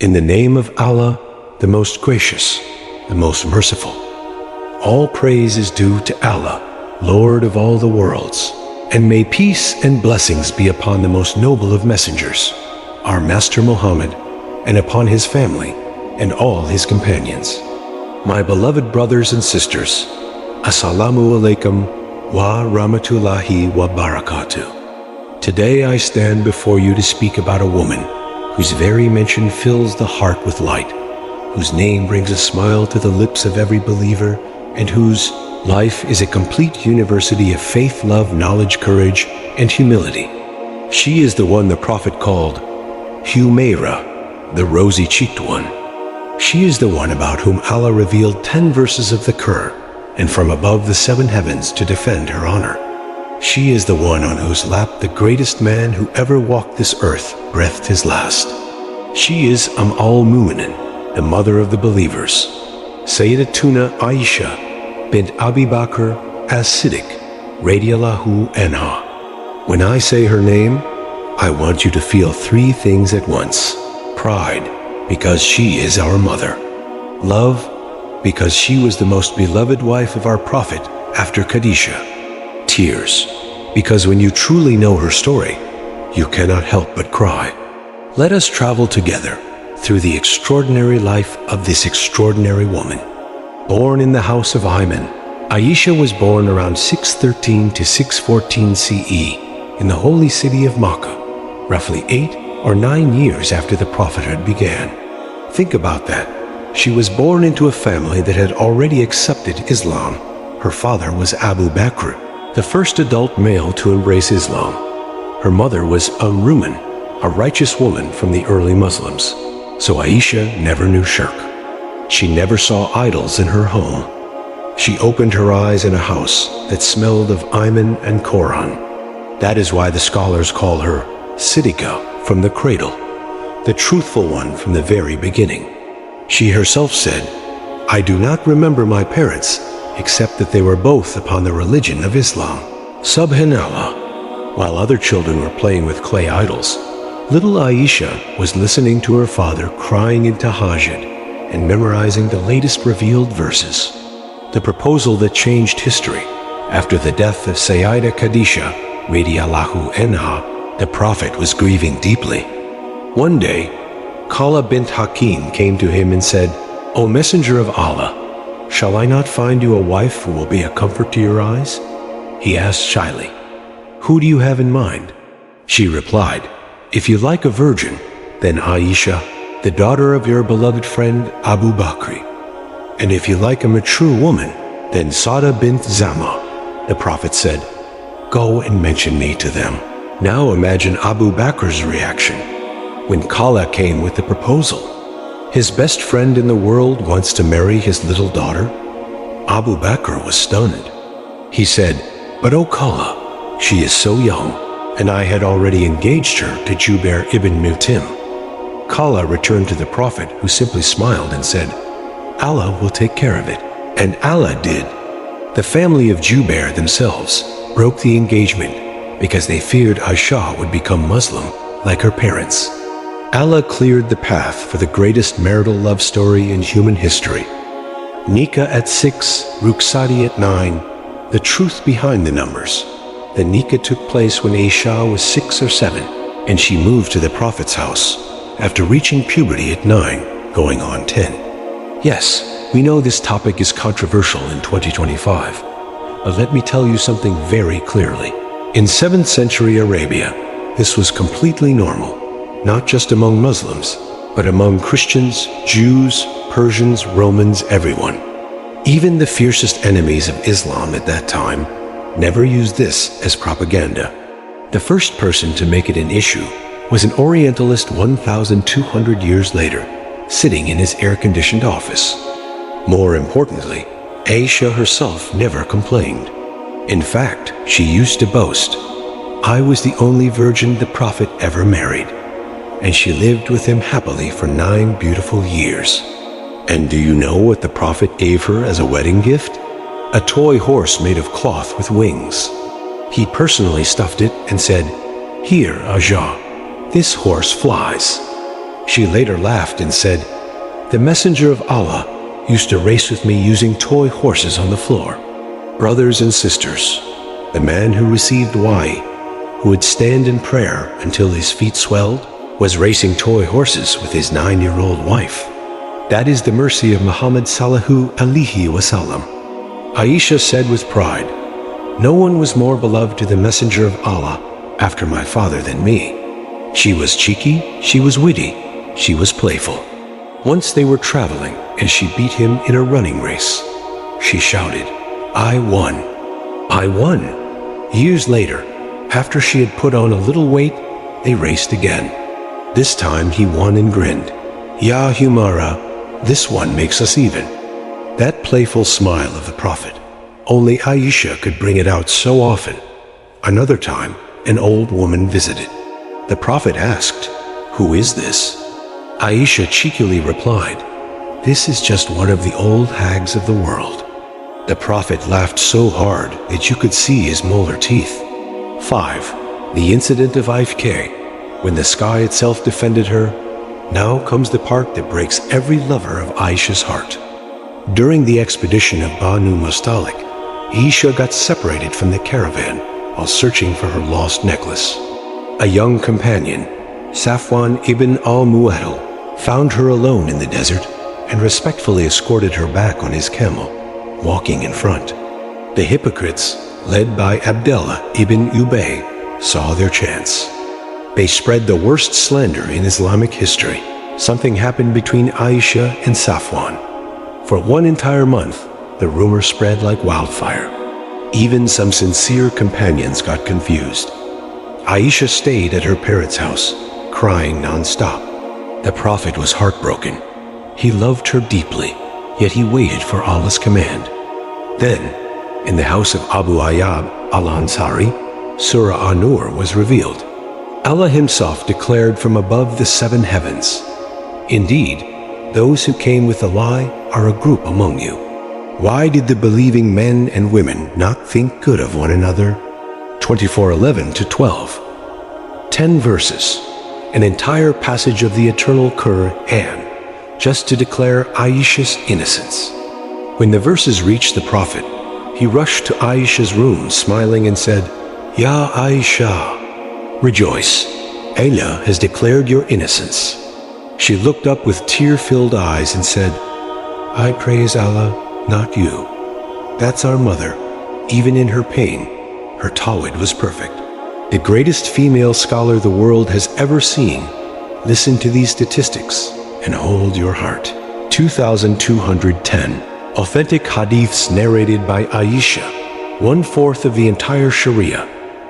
In the name of Allah, the most gracious, the most merciful. All praise is due to Allah, Lord of all the worlds. And may peace and blessings be upon the most noble of messengers, our Master Muhammad, and upon his family and all his companions. My beloved brothers and sisters, Assalamu alaikum wa rahmatullahi wa barakatuh. Today I stand before you to speak about a woman whose very mention fills the heart with light, whose name brings a smile to the lips of every believer, and whose life is a complete university of faith, love, knowledge, courage, and humility. She is the one the Prophet called Humaira, the rosy-cheeked one. She is the one about whom Allah revealed 10 verses of the Qur'an, and from above the 7 heavens to defend her honor. She is the one on whose lap the greatest man who ever walked this earth breathed his last. She is al-Mu'minin, the mother of the believers, Sayyidatuna Aisha Bint Abu Bakr as-Siddiq, radiyallahu anha. When I say her name, I want you to feel 3 things at once. Pride, because she is our mother. Love, because she was the most beloved wife of our Prophet after Khadijah. Tears, because when you truly know her story, you cannot help but cry. Let us travel together through the extraordinary life of this extraordinary woman. Born in the house of Ayman, Aisha was born around 613 to 614 CE in the holy city of Makkah, roughly 8 or 9 years after the prophethood began. Think about that. She was born into a family that had already accepted Islam. Her father was Abu Bakr, the first adult male to embrace Islam. Her mother was Ruman, a righteous woman from the early Muslims. So Aisha never knew shirk. She never saw idols in her home. She opened her eyes in a house that smelled of Ayman and Quran. That is why the scholars call her Siddiqa, from the cradle, the truthful one from the very beginning. She herself said, "I do not remember my parents, except that they were both upon the religion of Islam." Subhanallah. While other children were playing with clay idols, little Aisha was listening to her father crying in tahajjud and memorizing the latest revealed verses. The proposal that changed history. After the death of Sayyidah Khadijah, radiyallahu anha, the Prophet was grieving deeply. One day, Khala bint Hakim came to him and said, "O Messenger of Allah, shall I not find you a wife who will be a comfort to your eyes?" He asked shyly, "Who do you have in mind?" She replied, "If you like a virgin, then Aisha, the daughter of your beloved friend Abu Bakr. And if you like a mature woman, then Sada bint Zama." The Prophet said, "Go and mention me to them." Now imagine Abu Bakr's reaction when Khala came with the proposal. His best friend in the world wants to marry his little daughter? Abu Bakr was stunned. He said, "But O Khala, she is so young, and I had already engaged her to Jubair ibn Mutim." Khala returned to the Prophet, who simply smiled and said, "Allah will take care of it." And Allah did. The family of Jubair themselves broke the engagement because they feared Aisha would become Muslim like her parents. Allah cleared the path for the greatest marital love story in human history. Nikah at 6, Rukhsati at 9, the truth behind the numbers. The Nikah took place when Aisha was 6 or 7, and she moved to the Prophet's house after reaching puberty at 9, going on 10. Yes, we know this topic is controversial in 2025, but let me tell you something very clearly. In 7th century Arabia, this was completely normal. Not just among Muslims, but among Christians, Jews, Persians, Romans, everyone. Even the fiercest enemies of Islam at that time never used this as propaganda. The first person to make it an issue was an Orientalist 1,200 years later, sitting in his air-conditioned office. More importantly, Aisha herself never complained. In fact, she used to boast, "I was the only virgin the Prophet ever married." And she lived with him happily for 9 beautiful years. And do you know what the Prophet gave her as a wedding gift? A toy horse made of cloth with wings. He personally stuffed it and said, "Here, Aisha, this horse flies." She later laughed and said, "The Messenger of Allah used to race with me using toy horses on the floor." Brothers and sisters, the man who received wahi, who would stand in prayer until his feet swelled, was racing toy horses with his 9-year-old wife. That is the mercy of Muhammad sallallahu alaihi wasallam. Aisha said with pride, "No one was more beloved to the Messenger of Allah after my father than me. She was cheeky, she was witty, she was playful." Once they were traveling and she beat him in a running race. She shouted, "I won! I won!" Years later, after she had put on a little weight, they raced again. This time he won and grinned, "Ya Humara, this one makes us even." That playful smile of the Prophet, only Aisha could bring it out so often. Another time, an old woman visited. The Prophet asked, "Who is this?" Aisha cheekily replied, "This is just one of the old hags of the world." The Prophet laughed so hard that you could see his molar teeth. 5. The incident of Ifk. When the sky itself defended her, now comes the part that breaks every lover of Aisha's heart. During the expedition of Banu Mustalik, Aisha got separated from the caravan while searching for her lost necklace. A young companion, Safwan ibn al-Mu'attal, found her alone in the desert and respectfully escorted her back on his camel, walking in front. The hypocrites, led by Abdullah ibn Ubay, saw their chance. They spread the worst slander in Islamic history. Something happened between Aisha and Safwan. For one entire month, the rumor spread like wildfire. Even some sincere companions got confused. Aisha stayed at her parents' house, crying non-stop. The Prophet was heartbroken. He loved her deeply, yet he waited for Allah's command. Then, in the house of Abu Ayyub al-Ansari, Surah An-Nur was revealed. Allah himself declared from above the 7 heavens, "Indeed, those who came with a lie are a group among you. Why did the believing men and women not think good of one another?" 24:11-12. 10 verses, an entire passage of the eternal Quran, just to declare Aisha's innocence. When the verses reached the Prophet, he rushed to Aisha's room smiling and said, "Ya Aisha, rejoice, Allah has declared your innocence." She looked up with tear-filled eyes and said, "I praise Allah, not you. That's our mother. Even in her pain, her tawhid was perfect." The greatest female scholar the world has ever seen. Listen to these statistics and hold your heart. 2,210 authentic hadiths narrated by Aisha, 1/4 of the entire Sharia.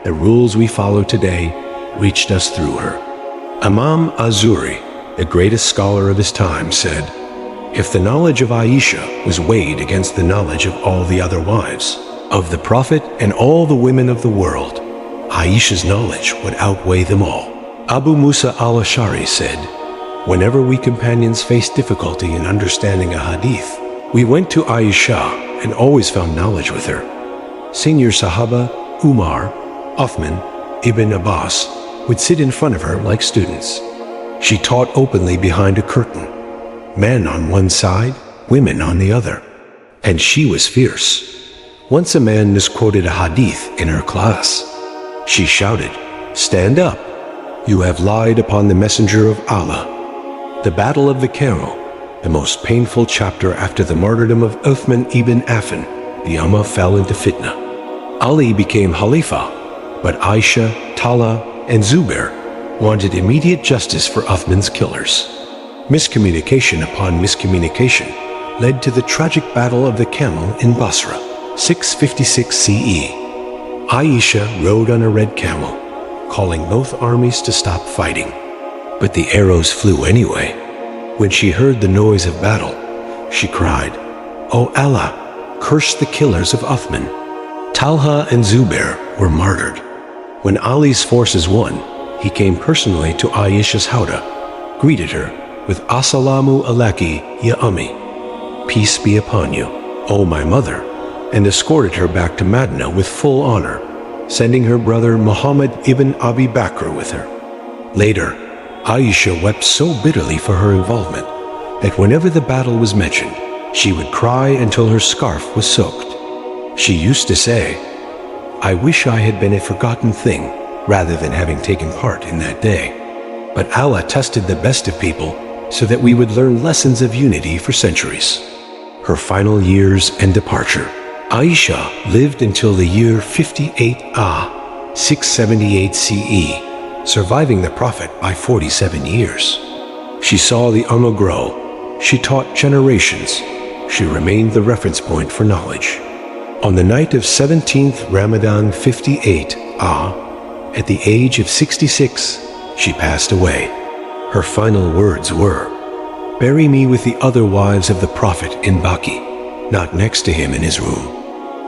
The rules we follow today reached us through her. Imam Azuri, the greatest scholar of his time, said, "If the knowledge of Aisha was weighed against the knowledge of all the other wives of the Prophet and all the women of the world, Aisha's knowledge would outweigh them all." Abu Musa al-Ash'ari said, "Whenever we companions faced difficulty in understanding a hadith, we went to Aisha and always found knowledge with her." Senior Sahaba Umar, Uthman, Ibn Abbas would sit in front of her like students. She taught openly behind a curtain, men on one side, women on the other, and she was fierce. Once a man misquoted a hadith in her class. She shouted, "Stand up! You have lied upon the Messenger of Allah." The Battle of the Camel, the most painful chapter after the martyrdom of Uthman ibn Affan, the Ummah fell into fitna. Ali became Khalifa, but Aisha, Talha, and Zubair wanted immediate justice for Uthman's killers. Miscommunication upon miscommunication led to the tragic Battle of the Camel in Basra, 656 CE. Aisha rode on a red camel, calling both armies to stop fighting. But the arrows flew anyway. When she heard the noise of battle, she cried, "O Allah, curse the killers of Uthman." Talha and Zubair were martyred. When Ali's forces won, he came personally to Aisha's howdah, greeted her with "Assalamu alaki, ya Ummi," "Peace be upon you, O my mother," and escorted her back to Medina with full honor, sending her brother Muhammad ibn Abi Bakr with her. Later, Aisha wept so bitterly for her involvement that whenever the battle was mentioned, she would cry until her scarf was soaked. She used to say, "I wish I had been a forgotten thing rather than having taken part in that day." But Allah tested the best of people so that we would learn lessons of unity for centuries. Her final years and departure. Aisha lived until the year 58 678 CE, surviving the Prophet by 47 years. She saw the Ummah grow. She taught generations. She remained the reference point for knowledge. On the night of 17th Ramadan 58 at the age of 66, she passed away. Her final words were, "Bury me with the other wives of the Prophet in Baqi, not next to him in his room.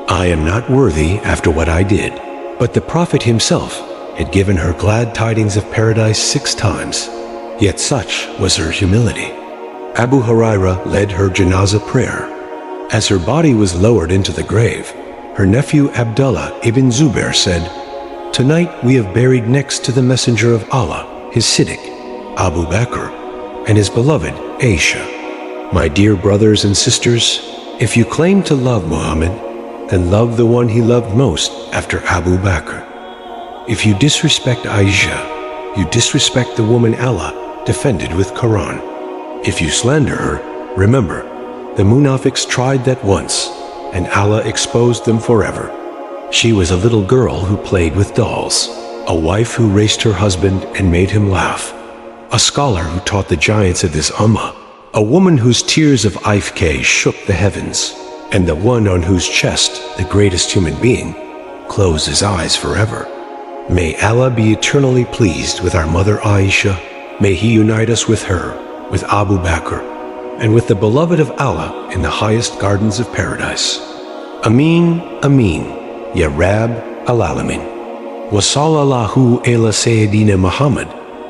I am not worthy after what I did." But the Prophet himself had given her glad tidings of paradise 6 times, yet such was her humility. Abu Huraira led her janazah prayer. As her body was lowered into the grave, her nephew Abdullah ibn Zubair said, "Tonight we have buried next to the Messenger of Allah, his Siddiq, Abu Bakr, and his beloved Aisha. My dear brothers and sisters, if you claim to love Muhammad, then love the one he loved most after Abu Bakr. If you disrespect Aisha, you disrespect the woman Allah defended with Quran. If you slander her, remember, the Munafiqs tried that once, and Allah exposed them forever. She was a little girl who played with dolls, a wife who raced her husband and made him laugh, a scholar who taught the giants of this ummah, a woman whose tears of ifk shook the heavens, and the one on whose chest the greatest human being closed his eyes forever. May Allah be eternally pleased with our mother Aisha. May He unite us with her, with Abu Bakr, and with the beloved of Allah in the highest gardens of paradise. Ameen, Ameen, Ya Rab al-Alamin. Wa sallallahu ala Sayyidina Muhammad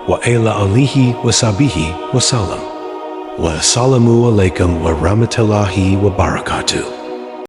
wa ala alihi wa sahbihi wa salam. Wa assalamu alaikum wa rahmatullahi wa barakatuh.